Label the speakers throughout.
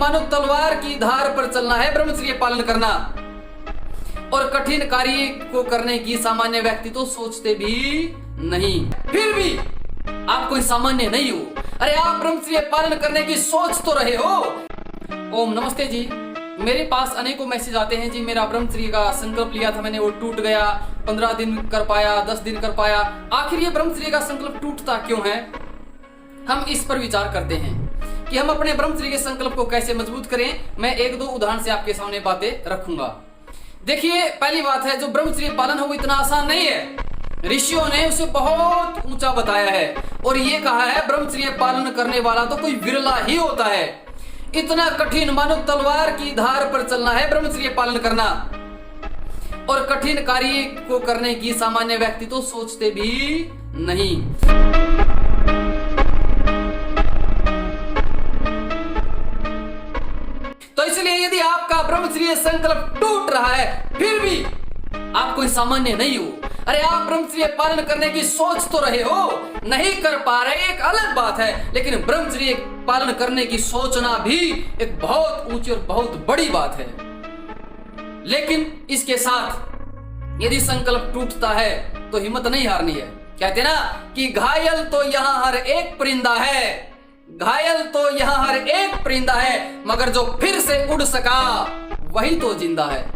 Speaker 1: मानो तलवार की धार पर चलना है ब्रह्मचर्य पालन करना। और कठिन कार्य को करने की सामान्य व्यक्ति तो सोचते भी नहीं, फिर भी आप कोई सामान्य नहीं हो। अरे आप ब्रह्मचर्य पालन करने की सोच तो रहे हो। ओम नमस्ते जी, मेरे पास अनेकों मैसेज आते हैं जी, मेरा ब्रह्मचर्य का संकल्प लिया था मैंने, वो टूट गया, 15 दिन कर पाया, 10 दिन कर पाया। आखिर ये ब्रह्मचर्य का संकल्प टूटता क्यों है? हम इस पर विचार करते हैं कि हम अपने ब्रह्मचर्य के संकल्प को कैसे मजबूत करें। मैं एक दो उदाहरण से आपके सामने बातें रखूंगा। देखिए, पहली बात है, जो ब्रह्मचर्य पालन हो वो इतना आसान नहीं है। ऋषियों ने उसे बहुत ऊंचा बताया है और ये कहा है ब्रह्मचर्य पालन करने वाला तो कोई विरला ही होता है। इतना कठिन मानो तलवार की धार पर चलना है ब्रह्मचर्य पालन करना। और कठिन कार्य को करने की सामान्य व्यक्ति तो सोचते भी नहीं। तो इसलिए यदि आपका ब्रह्मचर्य संकल्प टूट रहा है, फिर भी आप कोई सामान्य नहीं हो। अरे आप ब्रह्मचर्य पालन करने की सोच तो रहे हो, नहीं कर पा रहे एक अलग बात है, लेकिन ब्रह्मचर्य पालन करने की सोचना भी एक बहुत ऊंची और बहुत बड़ी बात है। लेकिन इसके साथ यदि संकल्प टूटता है तो हिम्मत नहीं हारनी है। कहते ना कि घायल तो यहां हर एक परिंदा है, घायल तो यहां हर एक परिंदा है, मगर जो फिर से उड़ सका वही तो जिंदा है।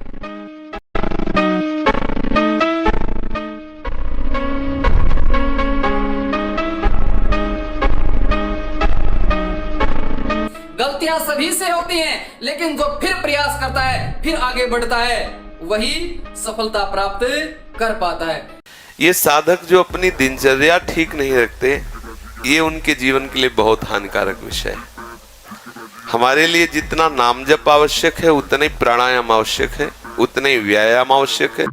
Speaker 1: गलतियां सभी से होती हैं, लेकिन जो फिर प्रयास करता है, फिर आगे बढ़ता है, वही सफलता प्राप्त कर पाता है।
Speaker 2: ये साधक जो अपनी दिनचर्या ठीक नहीं रखते, ये उनके जीवन के लिए बहुत हानिकारक विषय है। हमारे लिए जितना नाम जप आवश्यक है, उतना ही प्राणायाम आवश्यक है, उतना ही व्यायाम आवश्यक है।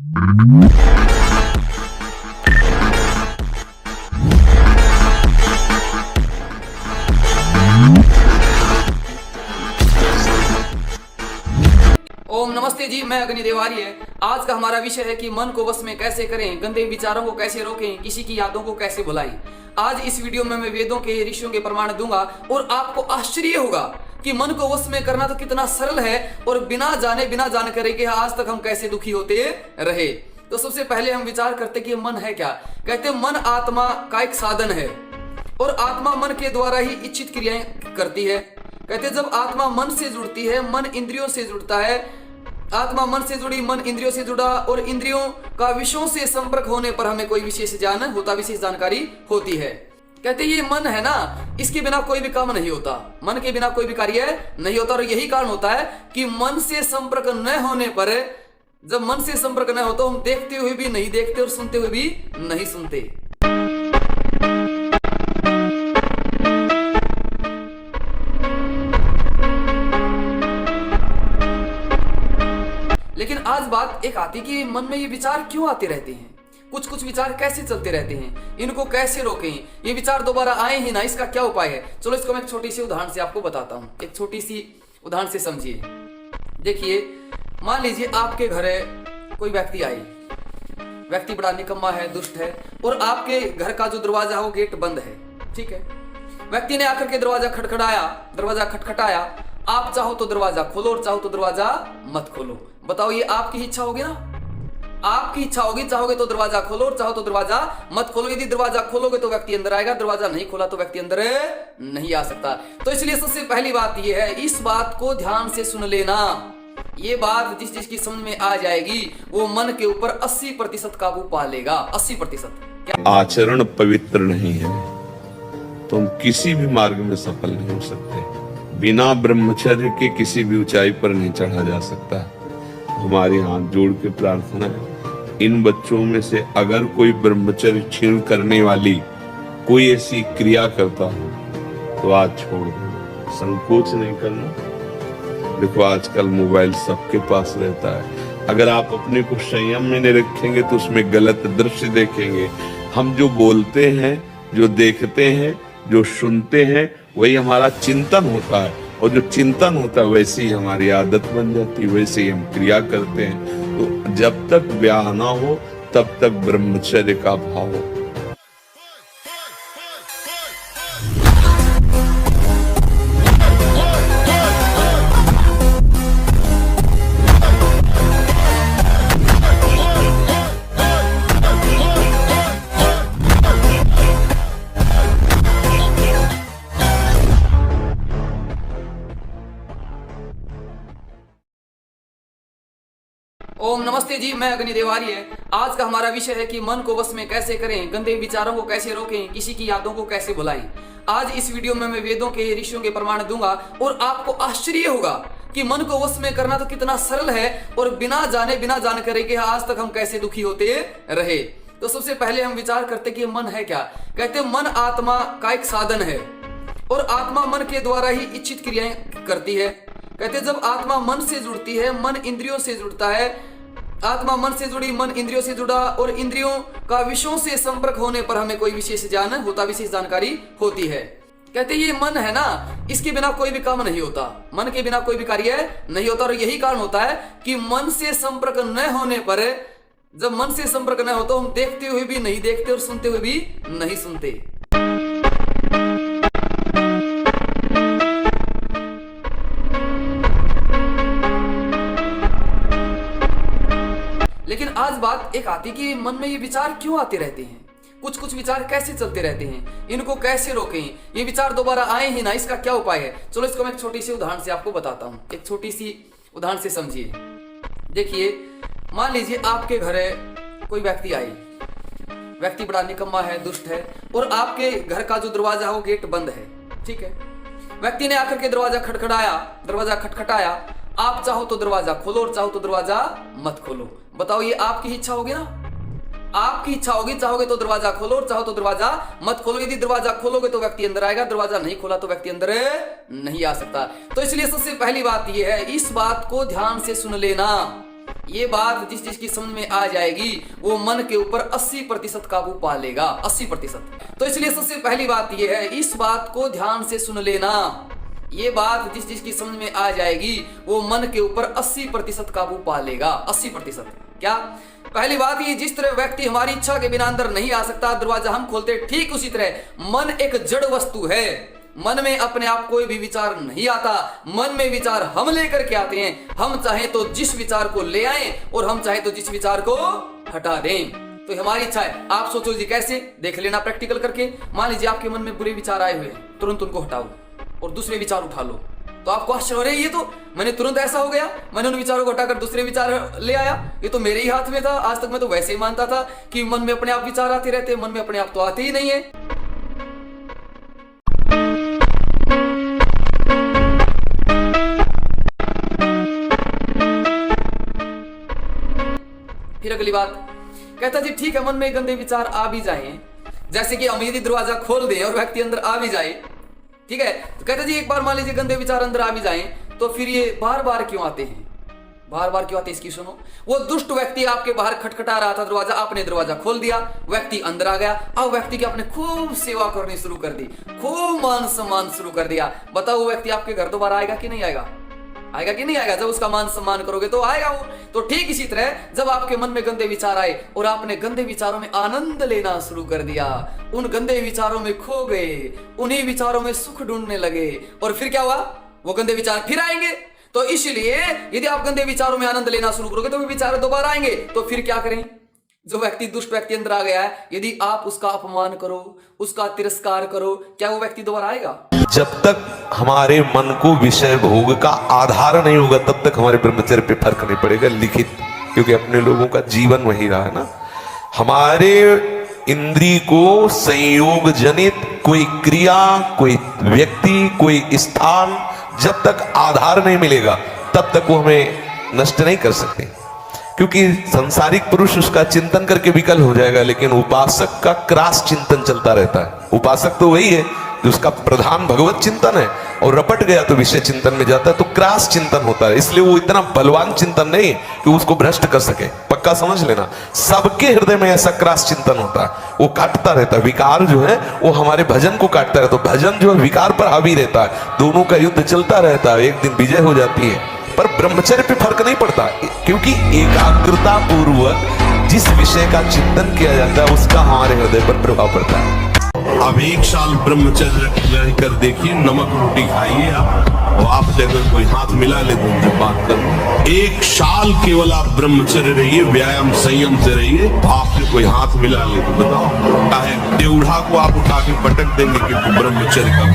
Speaker 1: ओम नमस्ते जी, मैं अग्निदेव आर्य। आज का हमारा विषय है कि मन को वश में कैसे करें, गंदे विचारों को कैसे रोकें, किसी की यादों को कैसे भुलाएं। आज इस वीडियो में मैं वेदों के, ऋषियों के प्रमाण दूंगा और आपको आश्चर्य होगा कि मन को वश में करना तो कितना सरल है और बिना जाने बिना जानकारी के आज तक हम कैसे दुखी होते रहे। तो सबसे पहले हम विचार करते कि मन है क्या। कहते मन आत्मा का एक साधन है और आत्मा मन के द्वारा ही इच्छित क्रियाएं करती है। कहते जब आत्मा मन से जुड़ती है, मन इंद्रियों से जुड़ता है, आत्मा मन से जुड़ी, मन इंद्रियों से जुड़ा और इंद्रियों का विषयों से संपर्क होने पर हमें कोई विशेष ज्ञान होता, विशेष जानकारी होती है। कहते ये मन है ना, इसके बिना कोई भी काम नहीं होता, मन के बिना कोई भी कार्य नहीं होता। और यही कारण होता है कि मन से संपर्क न होने पर, जब मन से संपर्क न हो तो हम देखते हुए भी नहीं देखते और सुनते हुए भी नहीं सुनते। लेकिन आज बात एक आती कि मन में ये विचार क्यों आते रहते हैं, कुछ कुछ विचार कैसे चलते रहते हैं, इनको कैसे रोकें, ये विचार दोबारा आए ही ना, इसका क्या उपाय है। चलो इसको मैं एक छोटी सी उदाहरण से आपको बताता हूँ। एक छोटी सी उदाहरण से समझिए। देखिए, मान लीजिए आपके घर कोई व्यक्ति आए, व्यक्ति बड़ा निकम्मा है, दुष्ट है, और आपके घर का जो दरवाजा है वो गेट बंद है। ठीक है, व्यक्ति ने आकर के दरवाजा खटखटाया। आप चाहो तो दरवाजा खोलो और चाहो तो दरवाजा मत खोलो। बताओ, ये आपकी इच्छा होगी ना? आपकी इच्छा होगी, चाहोगे तो दरवाजा खोलो और चाहो तो दरवाजा मत खोलो। यदि दरवाजा खोलोगे तो व्यक्ति अंदर आएगा, दरवाजा नहीं खोला तो व्यक्ति अंदर नहीं आ सकता। तो इसलिए सबसे पहली बात यह है, इस बात को ध्यान से सुन लेना। ये बात जिसकी समझ में आ जाएगी वो मन के ऊपर 80% काबू पा लेगा। 80%।
Speaker 2: आचरण पवित्र नहीं है, तुम किसी भी मार्ग में सफल नहीं हो सकते। बिना ब्रह्मचर्य के किसी भी ऊंचाई पर नहीं चढ़ा जा सकता। हमारे हाथ जोड़ के प्रार्थना है, इन बच्चों में से अगर कोई ब्रह्मचर्य छीन करने वाली कोई ऐसी क्रिया करता हो तो आज छोड़ दो, संकोच नहीं करना। देखो, आजकल मोबाइल सबके पास रहता है, अगर आप अपने को संयम में नहीं रखेंगे तो उसमें गलत दृश्य देखेंगे। हम जो बोलते हैं, जो देखते हैं, जो सुनते हैं, वही हमारा चिंतन होता है, और जो चिंतन होता है वैसे ही हमारी आदत बन जाती है, वैसे ही हम क्रिया करते हैं। तो जब तक ब्याह ना हो तब तक ब्रह्मचर्य का भाव हो।
Speaker 1: ओम नमस्ते जी, मैं अग्निदेव आर्य। आज का हमारा विषय है कि मन को वश में कैसे करें, गंदे विचारों को कैसे रोकें, किसी की यादों को कैसे भुलाएं। आज इस वीडियो में मैं वेदों के ऋषियों के प्रमाण दूंगा और आपको आश्चर्य होगा कि मन को वश में करना तो कितना सरल है और बिना जाने बिना जानकारी के आज तक हम कैसे दुखी होते रहे। तो सबसे पहले हम विचार करते कि मन है क्या। कहते मन आत्मा का एक साधन है और आत्मा मन के द्वारा ही इच्छित क्रियाएं करती है। कहते जब आत्मा मन से जुड़ती है, मन इंद्रियों से जुड़ता है, आत्मा मन से जुड़ी, मन इंद्रियों से जुड़ा और इंद्रियों का विषयों से संपर्क होने पर हमें कोई विशेष ज्ञान होता, विशेष जानकारी होती है। कहते ये मन है ना, इसके बिना कोई भी काम नहीं होता, मन के बिना कोई भी कार्य नहीं होता। और यही कारण होता है कि मन से संपर्क न होने पर, जब मन से संपर्क न हो तो हम देखते हुए भी नहीं देखते और सुनते हुए भी नहीं सुनते। लेकिन आज बात एक आती कि मन में ये विचार क्यों आते रहते हैं, कुछ कुछ विचार कैसे चलते रहते हैं, इनको कैसे रोकें, ये विचार दोबारा आए ही ना, इसका क्या उपाय है। चलो इसको मैं एक छोटी सी उदाहरण से आपको बताता हूँ। एक छोटी सी उदाहरण से समझिए। देखिए, मान लीजिए आपके घर कोई व्यक्ति आए, व्यक्ति बड़ा निकम्मा है, दुष्ट है और आपके घर का जो दरवाजा है वो गेट बंद है। ठीक है, व्यक्ति ने आकर के दरवाजा खटखटाया। आप चाहो तो दरवाजा खोलो और चाहो तो दरवाजा मत खोलो। बताओ ये आपकी इच्छा होगी ना, आपकी इच्छा होगी। चाहोगे तो दरवाजा खोलो और चाहो तो दरवाजा मत खोलो। यदि दरवाजा खोलोगे तो व्यक्ति अंदर आएगा, दरवाजा नहीं खोला तो व्यक्ति अंदर नहीं आ सकता। तो इसलिए सबसे पहली बात यह है, इस बात को ध्यान से सुन लेना। ये बात जिस जिसकी समझ में आ जाएगी वो मन के ऊपर 80% काबू पा लेगा, 80%। तो इसलिए सबसे पहली बात यह है, इस बात को ध्यान से सुन लेना। ये बात जिस जिसकी समझ में आ जाएगी वो मन के ऊपर 80% काबू पा लेगा, 80%। क्या? पहली बात ये, जिस तरह व्यक्ति हमारी इच्छा के बिना अंदर नहीं आ सकता, दरवाजा हम खोलते, ठीक उसी तरह मन एक जड़ वस्तु है। मन में अपने आप कोई भी विचार नहीं आता, मन में विचार हम लेकर के आते हैं। हम चाहे तो जिस विचार को ले आए और हम चाहे तो जिस विचार को हटा दें। तो हमारी इच्छा है। आप सोचो जी कैसे, देख लेना प्रैक्टिकल करके। मान लीजिए आपके मन में बुरे विचार आए हुए हैं, तुरंत उनको हटाओ और दूसरे विचार उठा लो। तो आपको आश्चर्य हो रहा है, ये तो मैंने तुरंत ऐसा हो गया, मैंने उन विचारों को हटाकर दूसरे विचार ले आया, ये तो मेरे ही हाथ में था। आज तक मैं तो वैसे ही मानता था कि मन में अपने आप विचार आते रहते, मन में अपने आप तो आते ही नहीं है। फिर अगली बात कहता जी, ठीक है मन में गंदे विचार आ भी जाएं, जैसे कि हम यदि दरवाजा खोल दें और व्यक्ति अंदर आ भी जाए, ठीक है, तो कहते जी एक बार मान लीजिए गंदे विचार अंदर आ भी जाएं, तो फिर ये बार बार क्यों आते हैं, बार बार क्यों आते हैं, इसकी सुनो। वो दुष्ट व्यक्ति आपके बाहर खटखटा रहा था दरवाजा, आपने दरवाजा खोल दिया, व्यक्ति अंदर आ गया। अब व्यक्ति की आपने खूब सेवा करनी शुरू कर दी, खूब मान सम्मान शुरू कर दिया। बताओ वो व्यक्ति आपके घर दोबारा आएगा कि नहीं आएगा? आएगा कि नहीं आएगा? जब उसका मान सम्मान करोगे तो आएगा वो। तो ठीक इसी तरह जब आपके मन में गंदे विचार आए और आपने गंदे विचारों में आनंद लेना शुरू कर दिया, उन गंदे विचारों में खो गए, उन्हीं विचारों में सुख ढूंढने लगे, और फिर क्या हुआ, वो गंदे विचार फिर आएंगे। तो इसलिए यदि आप गंदे विचारों में आनंद लेना शुरू करोगे तो वो विचार दोबारा आएंगे। तो फिर क्या करें? जो व्यक्ति दुष्ट व्यक्ति अंदर आ गया है, यदि आप उसका अपमान करो, उसका तिरस्कार करो, क्या वो व्यक्ति दोबारा आएगा?
Speaker 3: जब तक हमारे मन को विषय भोग का आधार नहीं होगा तब तक हमारे ब्रह्मचर्य पे फर्क नहीं पड़ेगा लिखित, क्योंकि अपने लोगों का जीवन वही रहा है ना। हमारे इंद्री को संयोग जनित कोई क्रिया, कोई व्यक्ति, कोई स्थान जब तक आधार नहीं मिलेगा तब तक वो हमें नष्ट नहीं कर सकते, क्योंकि संसारिक पुरुष उसका चिंतन करके विकल हो जाएगा, लेकिन उपासक का क्रास चिंतन चलता रहता है। उपासक तो वही है जिसका प्रधान भगवत चिंतन है, और रपट गया तो विषय चिंतन में जाता है, तो क्रास चिंतन होता है। इसलिए वो इतना बलवान चिंतन नहीं कि उसको भ्रष्ट कर सके, पक्का समझ लेना। सबके हृदय में ऐसा क्रास चिंतन होता है, वो काटता रहता है। विकार जो है वो हमारे भजन को काटता रहता है, तो भजन जो है विकार पर हावी रहता है, दोनों का युद्ध चलता रहता है, एक दिन विजय हो जाती है। पर ब्रह्मचर्य पे फर्क नहीं पड़ता, क्योंकि एकाग्रता पूर्वक जिस विषय का चिंतन किया जाता है उसका हमारे हृदय पर प्रभाव पड़ता है।
Speaker 2: अब एक साल ब्रह्मचर्य कर देखिए, नमक रोटी खाइए आप, और आपसे अगर कोई हाथ मिला ले तो उनसे बात करो। एक साल केवल आप ब्रह्मचर्य रहिए, व्यायाम संयम से रहिए, आपसे कोई हाथ मिला ले तो बताओ, चाहे देवढ़ा को आप उठा के पटक देंगे, क्योंकि ब्रह्मचर्य का